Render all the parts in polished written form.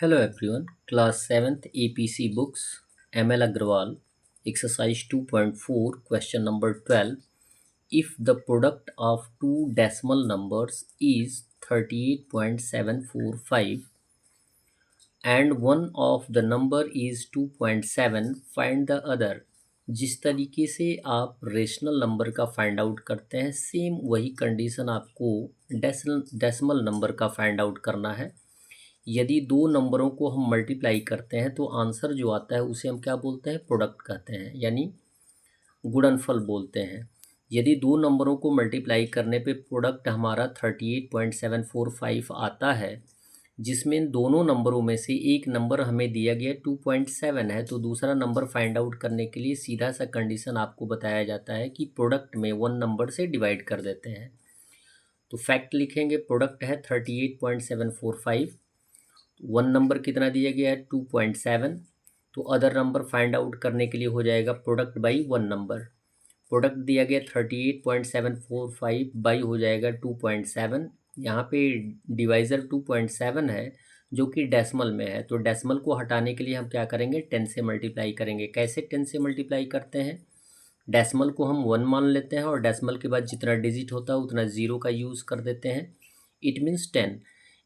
Hello everyone, class 7th APC books, ML Agrawal, exercise 2.4, question number 12. If the product of two decimal numbers is 38.745 and one of the number is 2.7, find the other. जिस तरीके से आप rational number का find out करते हैं, same वही condition आपको decimal number का फाइंड आउट करना है। यदि दो नंबरों को हम मल्टीप्लाई करते हैं तो आंसर जो आता है उसे हम क्या बोलते हैं, प्रोडक्ट कहते हैं, यानी गुणनफल बोलते हैं। यदि दो नंबरों को मल्टीप्लाई करने पे प्रोडक्ट हमारा 38.745 आता है, जिसमें दोनों नंबरों में से एक नंबर हमें दिया गया 2.7 है, तो दूसरा नंबर फाइंड आउट करने के लिए सीधा सा कंडीशन आपको बताया जाता है कि प्रोडक्ट में वन नंबर से डिवाइड कर देते हैं। तो फैक्ट लिखेंगे, प्रोडक्ट है 38.745, वन नंबर कितना दिया गया है 2.7, तो अदर नंबर फाइंड आउट करने के लिए हो जाएगा product by one number. Product दिया गया 38.745 बाई हो जाएगा 2.7, यहाँ पे डिवाइज़र 2.7 है जो कि डेसिमल में है, तो डेसिमल को हटाने के लिए हम क्या करेंगे, 10 से मल्टीप्लाई करेंगे। कैसे 10 से मल्टीप्लाई करते हैं, डेसिमल को हम 1 मान लेते हैं और डेसिमल के बाद जितना डिजिट होता है उतना ज़ीरो का यूज़ कर देते हैं, इट मीन्स 10।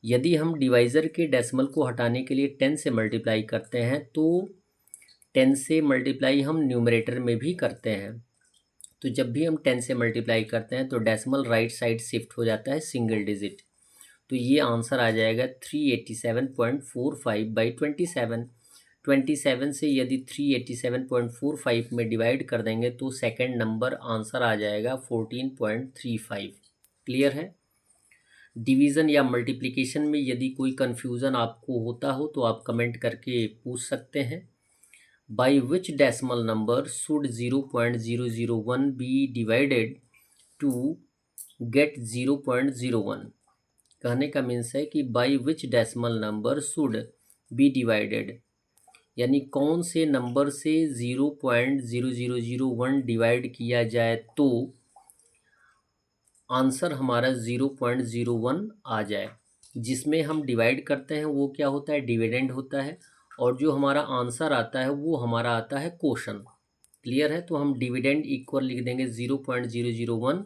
यदि हम डिवाइज़र के डेसिमल को हटाने के लिए 10 से मल्टीप्लाई करते हैं तो 10 से मल्टीप्लाई हम न्यूमरेटर में भी करते हैं। तो जब भी हम 10 से मल्टीप्लाई करते हैं तो डेसिमल राइट साइड शिफ्ट हो जाता है सिंगल डिजिट, तो ये आंसर आ जाएगा 387.45 बाई 27। 27 से यदि 387.45 में डिवाइड कर देंगे तो सेकेंड नंबर आंसर आ जाएगा 14.35। क्लियर है। डिवीज़न या मल्टीप्लिकेशन में यदि कोई कन्फ्यूज़न आपको होता हो तो आप कमेंट करके पूछ सकते हैं। By which decimal number should 0.001 be divided to get 0.01। कहने का मीन्स है कि by which decimal number should be divided, यानी कौन से नंबर से 0.0001 डिवाइड किया जाए तो आंसर हमारा 0.01 आ जाए। जिसमें हम डिवाइड करते हैं वो क्या होता है, डिविडेंड होता है, और जो हमारा आंसर आता है वो हमारा आता है क्वोशन। क्लियर है। तो हम डिविडेंड इक्वल लिख देंगे 0.001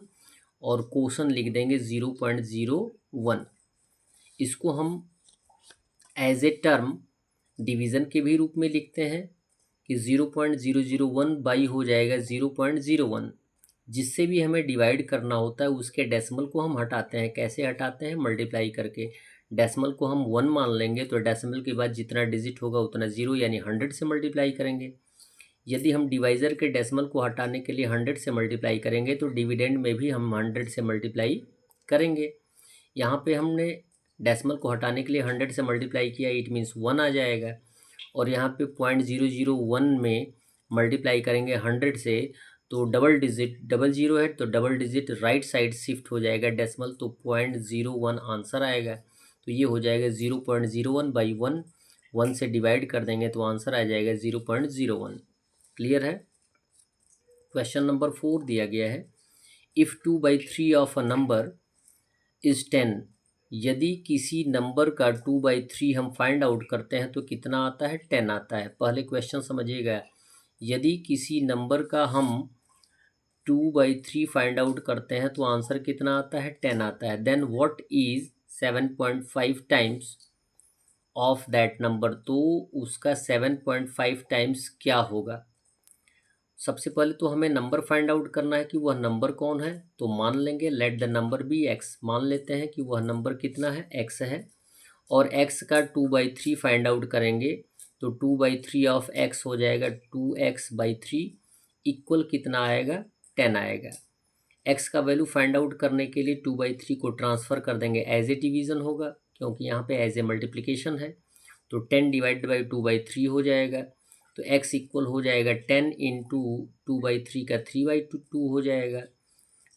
और क्वोशन लिख देंगे 0.01। इसको हम एज ए टर्म डिवीज़न के भी रूप में लिखते हैं कि 0.001 बाई हो जाएगा 0.01। जिससे भी हमें डिवाइड करना होता है उसके डेसिमल को हम हटाते हैं। कैसे हटाते हैं, मल्टीप्लाई करके। डेसिमल को हम 1 मान लेंगे तो डेसिमल के बाद जितना डिजिट होगा उतना 0 यानी 100 से मल्टीप्लाई करेंगे। यदि हम डिवाइज़र के डेसिमल को हटाने के लिए 100 से मल्टीप्लाई करेंगे तो डिविडेंड में भी हम 100 से मल्टीप्लाई करेंगे। यहाँ पे हमने डेसिमल को हटाने के लिए 100 से मल्टीप्लाई किया, इट मीन्स 1 आ जाएगा। और यहाँ पे 0.001 में मल्टीप्लाई करेंगे 100 से तो डबल डिजिट, डबल जीरो है तो double digit right side shift हो जाएगा डेसिमल, तो 0.01 आंसर आएगा। तो ये हो जाएगा 0.01 बाई 1, 1 से डिवाइड कर देंगे तो आंसर आ जाएगा 0.01। क्लियर है। क्वेश्चन नंबर 4 दिया गया है, if 2/3 of a number is 10। यदि किसी नंबर का 2/3 हम फाइंड आउट करते हैं तो कितना आता है, 10 आता है। पहले क्वेश्चन समझिएगा, यदि किसी नंबर का हम 2/3 फाइंड आउट करते हैं तो आंसर कितना आता है, 10 आता है। Then what is 7.5 times of that number, तो उसका 7.5 टाइम्स क्या होगा। सबसे पहले तो हमें नंबर फाइंड आउट करना है कि वह नंबर कौन है, तो मान लेंगे let the number be x. मान लेते हैं कि वह नंबर कितना है, एक्स है, और एक्स का 2/3 फाइंड आउट करेंगे तो 2/3 ऑफ एक्स हो जाएगा 2x/3 इक्वल कितना आएगा, 10 आएगा। एक्स का वैल्यू फाइंड आउट करने के लिए 2/3 को ट्रांसफ़र कर देंगे, एज ए डिवीज़न होगा क्योंकि यहाँ पे एज ए मल्टीप्लिकेशन है, तो 10 डिवाइड बाई 2/3 हो जाएगा। तो x इक्वल हो जाएगा 10 इंटू 2/3 का 3/2 हो जाएगा।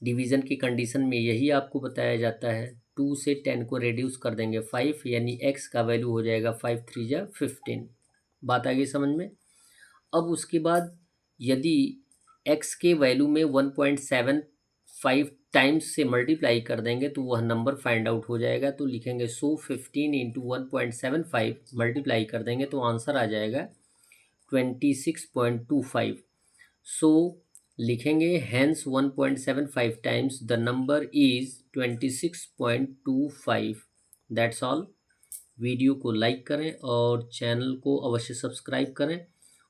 डिवीज़न की कंडीशन में यही आपको बताया जाता है। 2 से 10 को रेड्यूस कर देंगे 5, यानी x का वैल्यू हो जाएगा 5 3 जा 15। बात आ गई समझ में। अब उसके बाद यदि x के वैल्यू में 1.75 5 टाइम्स से मल्टीप्लाई कर देंगे तो वह नंबर फाइंड आउट हो जाएगा। तो लिखेंगे सो 15 इंटू 1.75 मल्टीप्लाई कर देंगे तो आंसर आ जाएगा 26.25। सो लिखेंगे hence 1.75 times the number is 26.25। That's all. Video को लाइक करें और चैनल को अवश्य सब्सक्राइब करें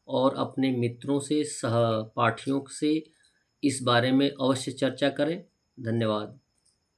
और अपने मित्रों से सहपाठियों से इस बारे में अवश्य चर्चा करें। धन्यवाद।